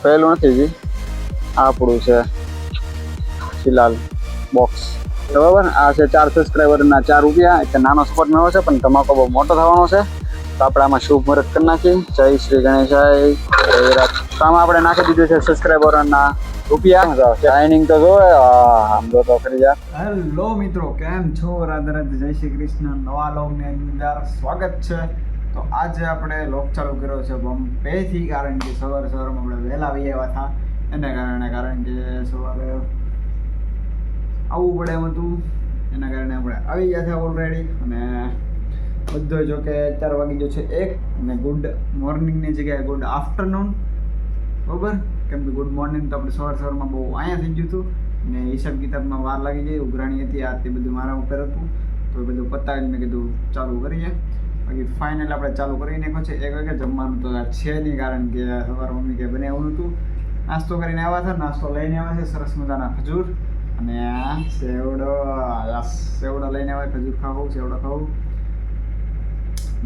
ખોયેલું નથી હજી. આપણું છે ફિલહાલ બોક્સ, બરાબર. આ છે 4 સબસ્ક્રાઈબરના 4 રૂપિયા, એટલે નાનો સપોર્ટ મેળવો છે પણ ધમાકો બહુ મોટો થવાનો છે. તો આપણે આમાં શુભ મુહૂર્ત કરી નાખીએ. જય શ્રી ગણેશાય. તો આમાં આપણે નાખી દીધું છે સબસ્ક્રાઈબરના રૂપિયા. શાઇનિંગ તો જોવે, આમ તો કરી જા. હેલો મિત્રો, કેમ છો? રાધે રાધે, જય શ્રી કૃષ્ણ. નવા લોગની અંદર સ્વાગત છે. તો આજે આપણે લોક ચાલુ કર્યો છે બોમ્બેથી, કારણ કે સવારમાં આપણે વહેલા આવી આવ્યા હતા એને કારણ કે સવારે આવવું પડે એમ હતું, એના કારણે આપણે આવી ગયા હતા ઓલરેડી. અને બધો જો કે 4 વાગી ગયો છે 1, અને ગુડ મોર્નિંગની જગ્યાએ ગુડ આફ્ટરનૂન, બરાબર. કેમ કે ગુડ મોર્નિંગ તો આપણે સવારમાં બહુ અહીંયા થઈ ગયું હતું ને હિસાબ કિતાબમાં વાર લાગી જાય, ઉઘરાણી હતી, આ તે બધું મારા ઉપર હતું. તો એ બધું પતાવીને મેં કીધું ચાલુ કરીએ. બાકી ફાઇનલ આપણે ચાલુ કરી નાખ્યો છે 1 વાગે. જમવાનું તો આ છે નહીં, કારણ કે સવાર મમ્મી કે બને એવું નહોતું. નાસ્તો કરીને આવ્યા હતા, નાસ્તો લઈને આવ્યા છે સરસ મજાના ખજૂર અને સેવડો લઈને આવ્યા. ખજૂર ખાવું, સેવડો ખાવું.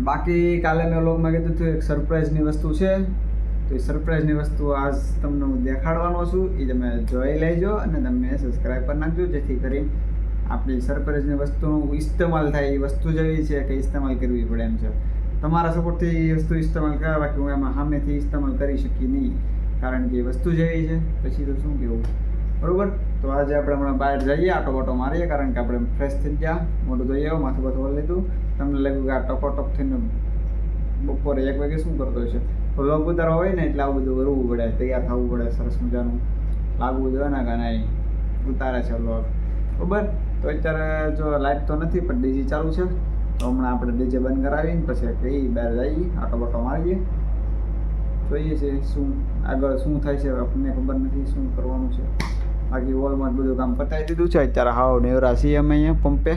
બાકી કાલે મેં વ્લોગમાં કીધું હતું એક સરપ્રાઈઝની વસ્તુ છે, તો એ સરપ્રાઈઝની વસ્તુ આજ તમને હું દેખાડવાનો છું. એ તમે જોઈ લેજો અને તમે સબસ્ક્રાઈબ કરી નાખજો, જેથી કરી આપણી સરપ્રાઈઝની વસ્તુનું ઇસ્તેમાલ થાય. એ વસ્તુ જેવી છે કે ઇસ્તેમાલ કરવી પડે એમ છે. તમારા સપોર્ટથી એ વસ્તુ ઇસ્તેમાલ કરવા, બાકી હું એમાં સામેથી ઇસ્તેમાલ કરી શકી નહીં, કારણ કે એ વસ્તુ જેવી છે. પછી તો શું કહેવું, બરાબર. તો આજે આપણે હમણાં બહાર જઈએ, આટો બાટો મારીએ, કારણ કે આપણે ફ્રેશ થઈ ગયા, મોઢું ધોઈ આવ્યો, માથું બાથું ઓળ લીધું. તમને લાગ્યું કે આ ટકોટક થઈને બપોરે 1 વાગે શું કરતો છે. તો લોગ ઉતારવા હોય ને એટલે આવું બધું કરવું પડે, તૈયાર થવું પડે, સરસ મજાનું લાગવું જોઈએ ને, કે નહીં ઉતારે છે લોગ, બરાબર. તો અત્યારે જો લાઇટ તો નથી પણ ડીજે ચાલુ છે, તો હમણાં આપણે ડીજે બંધ કરાવીને પછી કઈ બહાર જઈએ, આટો બાટો મારીએ, જોઈએ છે શું આગળ શું થાય છે. આપણને ખબર નથી શું કરવાનું છે. બાકી વોલમાં બધું કામ પતાવી દીધું છે. અત્યારે હાવ નેવરા છીએ અમે અહીંયા પંપે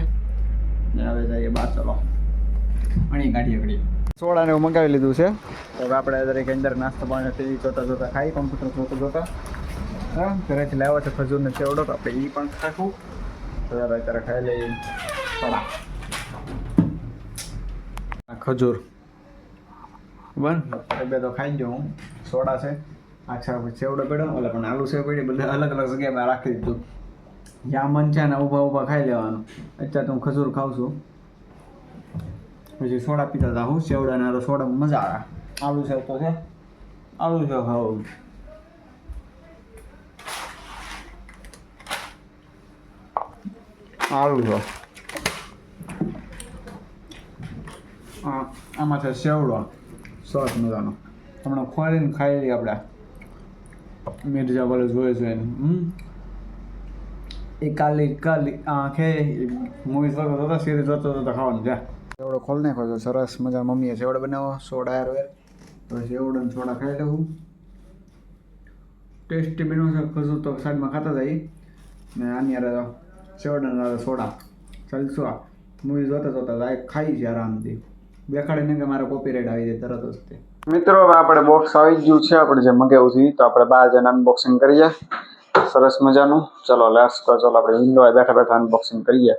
ને હવે જઈએ બહાર. ચલો અણી કાઢીએ ઘડીએ. સોડાને એવું મંગાવી લીધું છે. હવે આપણે દરેક અંદર નાસ્તો પાણી ટીવી જોતા ખાઈ, કમ્પ્યુટર જોતા. હા, ઘરેથી લાવ્યો છે ખજૂરને સેવડો, તો આપણે એ પણ ખાશું. તો અત્યારે ખાઈ લઈએ સોડા, ખજૂર બરાબર. બે તો ખાઈ ગયો હું. સોડા છે, આછા સેવડો પડ્યો, ઓલા પણ આલુ સેવ પડી, બધા અલગ અલગ જગ્યાએ રાખી દીધું. જ્યાં મન છે ને ઊભા ખાઈ લેવાનું. અત્યારે તો હું ખજૂર ખાઉં છું, પછી સોડા પીતા હતા હું. સેવડાના સોડામાં મજા આવે. આલુ સેવ તો છે, આલુ સેવ ખાવું. આલુ સેવ આમાં છે સેવડો સરસ મજાનો. હમણાં ખોરીને ખાઈ લઈએ આપણે. મિર્ઝા બોલે જોઈએ છે એને. એ કાલી આંખે મૂવીઝ જોતા સિરીઝ જોતા ખાવાનું છે. સેવડો ખોલી નાખો છો સરસ મજા. મમ્મીએ સેવડો બનાવો, સોડા યાર. તો સેવડો ને સોડા ખાઈ લઉં. ટેસ્ટી બન્યો છે. ખજૂર તો સાઈડમાં ખાતા જાય ને આની યાર સેવડા સોડા ચાલશું. આ મૂવી જોતા જાય ખાઈ છે આરામથી. દેખાડીને કે મારે કોપીરાઇટ આવી જાય તરત જ તે. મિત્રો હવે આપણે બોક્સ આવી ગયું છે, આપણે જે મગાવ્યું છે. તો આપણે 12 જણ અનબોક્સિંગ કરીએ સરસ મજાનું. ચલો લેટ્સ ગો. ચલો આપણે ઇન્ડોર બેઠા અનબોક્સિંગ કરીએ.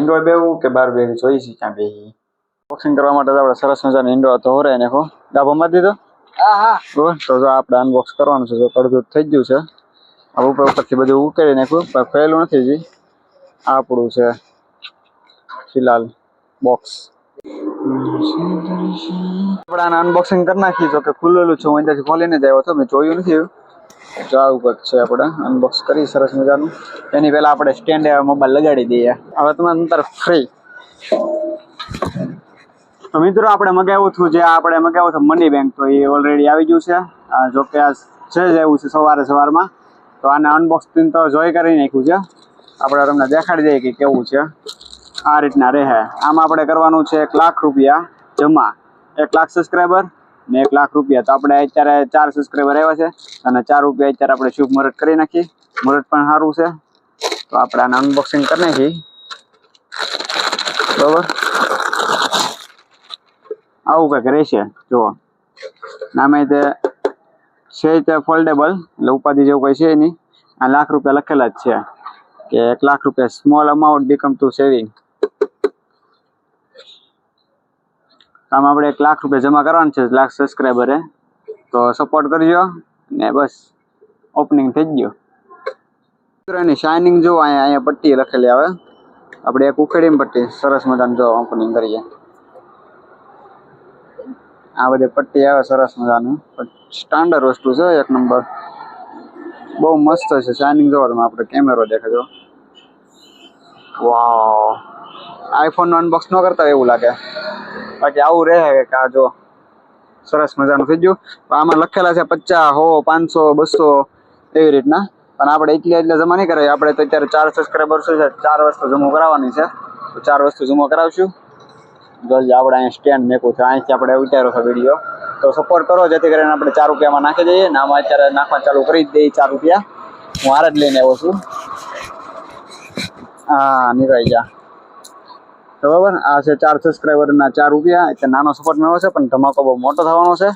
ઇન્ડોર બેવું કે બહાર બેવી જોઈ છે ક્યાં બેહી. બોક્સિંગ કરવા માટે આપણે સરસ મજાનો ઇન્ડોર તો હોરે નાખો. ડાબો મારી દીધો. હા બરાબર. તો જો આપણે અનબોક્સ કરવાનું છે. જો અડધું થઈ ગયું છે. આ ઉપરથી બધું ઉકેલી નાખ્યું, પણ ખોયેલું નથી હજી. આપણું છે ફિલહાલ બોક્સ. આપણે આને અનબોક્સિંગ કરી નાખીએ. તો કે ખુલ્લેલું છે, હું અહીંયાથી ખોલીને જ આવ્યો હતો, મેં જોયું નથી. જો આવું કંઈક છે. આપણે અનબોક્સ કરી સરસ મજાનું. એની પહેલાં આપણે સ્ટેન્ડ મોબાઈલ લગાડી દઈએ. હવે તમે અંતર ફ્રી. તો મિત્રો આપણે મગાવ્યું હતું, જે આપણે મગાવ્યું હતું મની બેંક, તો એ ઓલરેડી આવી ગયું છે. જો કે આ છે જ એવું છે સવારમાં. તો આને અનબોક્સિંગ તો જોઈ કરી નાખ્યું છે. આપણે તમને દેખાડી દઈએ કે કેવું છે. આ રીતના રહે. આમાં આપણે કરવાનું છે 1 લાખ રૂપિયા જમા. 1 લાખ સબસ્ક્રાઈબર ને 1 લાખ રૂપિયા. તો આપણે અત્યારે 4 સબસ્ક્રાઈબર આવ્યા છે અને 4 રૂપિયા અત્યારે આપણે શુભ મુહૂર્ત કરી નાખીએ. મુહૂર્ત પણ સારું છે, તો આપણે આને અનબોક્સિંગ કરી નાખીએ, બરાબર. આવું કંઈક રહેશે. જુઓ નામે તે છે તે ફોલ્ડેબલ, એટલે ઉપાધિ જેવું કંઈ છે નહીં. આ લાખ રૂપિયા લખેલા જ છે કે 1 લાખ રૂપિયા small amount become to saving. આમાં આપણે 1 લાખ રૂપિયા જમા કરવાનું છે 1 લાખ સબસ્ક્રાઈબરે. તો સપોર્ટ કરજો ને બસ ઓપનિંગ થઈ ગયું. એની શાઇનિંગ જો અહીંયા પટ્ટી લખેલી આવે, આપણે એક ઉખેડીને પટ્ટી સરસ મજાની જો ઓપનિંગ કરીએ. આ બધી પટ્ટી આવે સરસ મજાની, સ્ટાન્ડર્ડ વસ્તુ છે, એક નંબર, બહુ મસ્ત છે. શાઇનિંગ જોવો તમે, આપણે કેમેરો દેખાજો. વાવ, આઈફોનનું અનબોક્સ ન કરતા એવું લાગે. બાકી આવું રહે કે આ જો સરસ મજાનું થઈ ગયું. આમાં લખેલા છે 50, 100, 500, 200 એવી રીતના. પણ આપણે એટલે જમા નહીં કરાવીએ. આપણે તો અત્યારે 4 સબસ્ક્રાઈબર છે, 4 વસ્તુ જમો કરાવવાની છે, તો 4 વસ્તુ જમો કરાવશું. જલ્દી આપણે અહીંયા સ્ટેન્ડ મેકવું છે, અહીંથી આપણે ઉતાર્યો છે વિડીયો. તો સપોર્ટ કરો જેથી કરીને આપણે 4 રૂપિયામાં નાખી દઈએ ને. આમાં અત્યારે નાખવા ચાલુ કરી જ દઈએ 4 રૂપિયા. હું હાર જ લઈને આવ્યો છું. હા, નીકળી ગયા બરાબર. આ છે 4 સબસ્ક્રાઈબરના 4 રૂપિયા. એટલે નાનો સપોર્ટ મેળવો છે પણ ધમાકો બહુ મોટો થવાનો છે.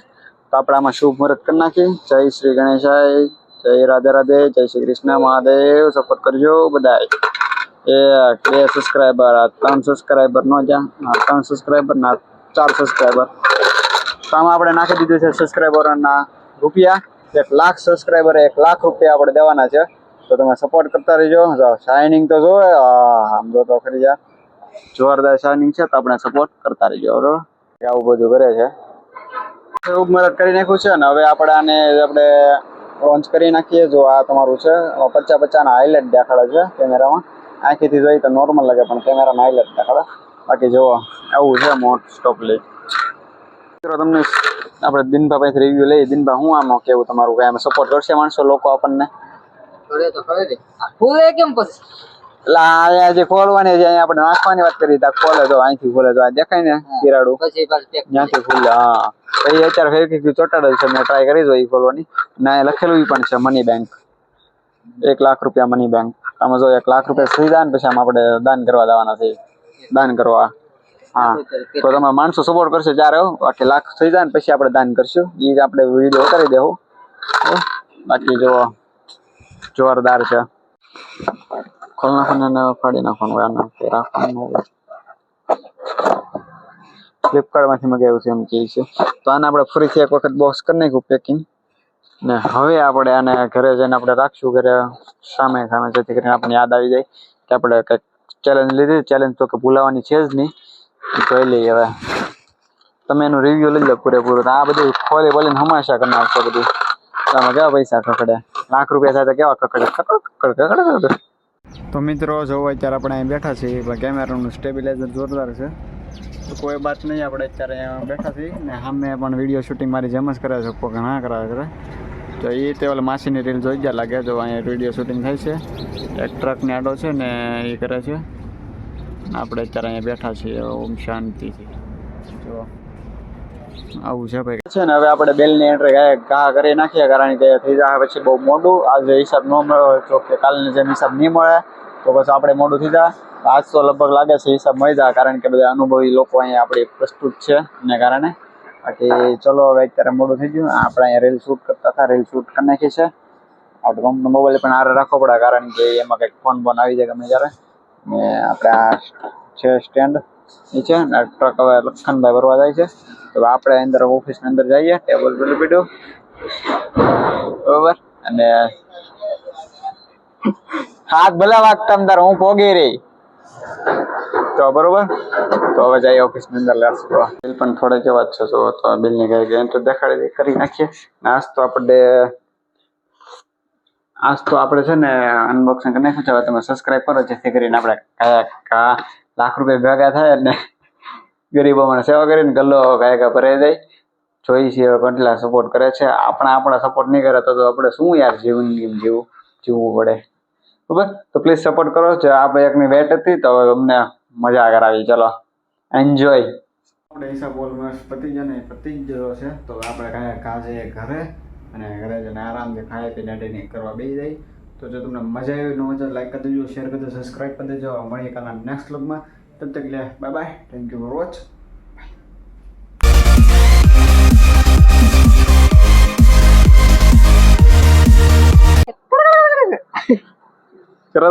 તો આપણે આમાં શુભ મુહૂર્ત કરી નાખીએ. જય શ્રી ગણેશાય, જય રાધે રાધે, જય શ્રી કૃષ્ણ મહાદેવ. સપોર્ટ કરજો બધાય. 1, 2 સબસ્ક્રાઈબર, 3 સબસ્ક્રાઈબર નો જ્યાં 3 સબસ્ક્રાઈબર ના 4 સબસ્ક્રાઈબર. તો આમાં આપણે નાખી દીધું છે સબસ્ક્રાઈબરોના રૂપિયા. 1 લાખ સબસ્ક્રાઈબરે 1 લાખ રૂપિયા આપણે દેવાના છે. તો તમે સપોર્ટ કરતા રહેજો. શાઇનિંગ તો જોવે, આમ જો તો ખરી યાર, જોરદાર શાઇનિંગ છે. તો આપણે સપોર્ટ કરતા રહેજો બરોબર. આવું બધું કરે છે. ખૂબ મદદ કરી નાખ્યું છે ને હવે આપણે આને લોન્ચ કરી નાખીએ. જો આ તમારું છે 50 ના હાઇલાઇટ દેખાડે છે કેમેરામાં. આંખીથી જોઈએ તો નોર્મલ લાગે પણ કેમેરામાં હાઇલાઇટ દેખાડે. બાકી જુઓ આવું છે મોસ્ટ ઓફલી. તમને આપણે દિનભા પાસેથી રિવ્યુ લઈએ. દિનભા હું આમાં કેવું તમારું કાંઈ સપોર્ટ કરશે માણસો લોકો આપણને? જે ખોલવાની છે અહીંયા આપણે નાખવાની વાત કરી, ખોલે તો અહીંથી ખોલે તો આ દેખાય ને તિરાડું ત્યાંથી ખુલે. હા, એ અત્યારે ફેવિક્વિક ચોટાડે છે. મેં ટ્રાય કરી જોઈ ખોલવાની. ના લખેલું પણ છે મની બેંક, 1 લાખ રૂપિયા મની બેંક. આમાં જો 1 લાખ રૂપિયા થઈ જાય ને પછી આમાં આપણે દાન કરવા દેવાના છે. દાન કરવા, હા. તો તમારા માણસો સપોર્ટ કરશે ત્યારે, બાકી લાખ થઈ જાય ને પછી આપણે દાન કરશું. એ આપણે વિડીયો ઉતારી દેવું. બાકી જો જોરદાર છે. ખોલ નાખવાને ફાડી નાખવાનું રાખવાનું. ફ્લિપકાર્ટમાંથી મગાવ્યું છે એમ કહે છે. તો આને આપણે ફરીથી એક વખત બોક્સ કરી નાખ્યું પેકિંગ ને હવે આપણે આને ઘરે જઈને આપણે રાખશું. ઘરે સામે જેથી કરીને આપણને યાદ આવી જાય કે આપણે કંઈક ચેલેન્જ લીધી. ચેલેન્જ તો કે ભૂલાવાની છે જ નહીં. જોઈ લઈએ હવે. તમે એનું રિવ્યુ લઈ લો પૂરેપૂરું. આ બધું ખોલી બોલીને હમાશા કરી નાખશો બધું. આમાં કેવા પૈસા ખકડે, લાખ રૂપિયા થાય તો કેવા ખકડે. તો મિત્રો જો અત્યારે આપણે અહીં બેઠા છીએ. કેમેરાનું સ્ટેબિલાઇઝર જોરદાર છે. તો કોઈ વાત નહીં, આપણે અત્યારે અહીંયા બેઠા છીએ ને સામે પણ વિડીયો શૂટિંગ મારી જેમ જ કરે છે. ઘણા કરાવે કરે. તો એ તે ઓલા માસીની રીલ જોઈ ગયા લાગે. જો અહીંયા વિડીયો શૂટિંગ થાય છે. એક ટ્રકની આડો છે ને એ કરે છે. આપણે અત્યારે અહીંયા બેઠા છીએ ઓમ શાંતિથી. જો આવું છે ભાઈ છે ને. હવે આપણે બેલની એન્ટ્રી ઘા કરી નાખીએ કારણ કે થઈ જાય પછી બહુ મોડું. આજે હિસાબ ન મળ્યો તો કે કાલની જેમ હિસાબ નહીં મળે તો બસ આપણે મોડું થઈ જાય. આજ તો લગભગ લાગે છે હિસાબ મળી જાય કારણ કે બધા અનુભવી લોકો અહીંયા આપણી પ્રસ્તુત છે એને કારણે. બાકી ચલો હવે અત્યારે મોડું થઈ ગયું. આપણે અહીંયા રીલ શૂટ કરતા હતા, રીલ શૂટ કરી નાખી છે. આપણે કંપનો મોબાઈલ પણ હારે રાખવો પડે કારણ કે એમાં કંઈક ફોન બોન આવી જાય ગમે ત્યારે. ને આપણે આ છે સ્ટેન્ડ નીચે ને ટ્રક હવે લખનભાઈ ભરવા જાય છે. તો આપણે અંદર ઓફિસની અંદર જઈએ. ટેબલ પેલું પીડ્યું બરોબર. અને હાથ ભલે વાગતા અંદર હું પોગી રહી તો બરોબર. તો હવે જઈએ ઓફિસની અંદર લેશું. બિલ પણ થોડે કેવા જ છે. તો બિલની કઈ તો દેખાડી કરી નાખીએ. આજ તો આપણે છે ને અનબોક્સિંગ કરી નાખ્યું છે. હવે તમે સબસ્ક્રાઈબ કરો જેથી કરીને આપણે કયા લાખ રૂપિયા ભેગા થાય અને ગરીબો મને સેવા કરીને ગલ્લો કયા ભરાઈ જાય. જોઈ છે કેટલા સપોર્ટ કરે છે. આપણા સપોર્ટ નહીં કરે તો આપણે શું યાર જીવવું પડે બરાબર. તો પ્લીઝ સપોર્ટ કરો. જે આપણે એકની વેટ હતી તો અમને મજા કરાવી. ચલો એન્જોય. આપણે હિસાબ ઓલમોસ્ટ પતી જ ગયો છે. તો આપણે કાંઈ જઈએ ઘરે અને ઘરે જઈને આરામથી ખાઈ પીને ડિનર કરવા બેસી જાય. તો જો તમને મજા આવી ન મજા લાઈક કરી દેજો, શેર કરી દેજો, સબસ્ક્રાઈબ કરી દેજો. મળીએ કાલના નેક્સ્ટ વ્લોગમાં. તબ તક લે bye bye. Thank you for watch. કરો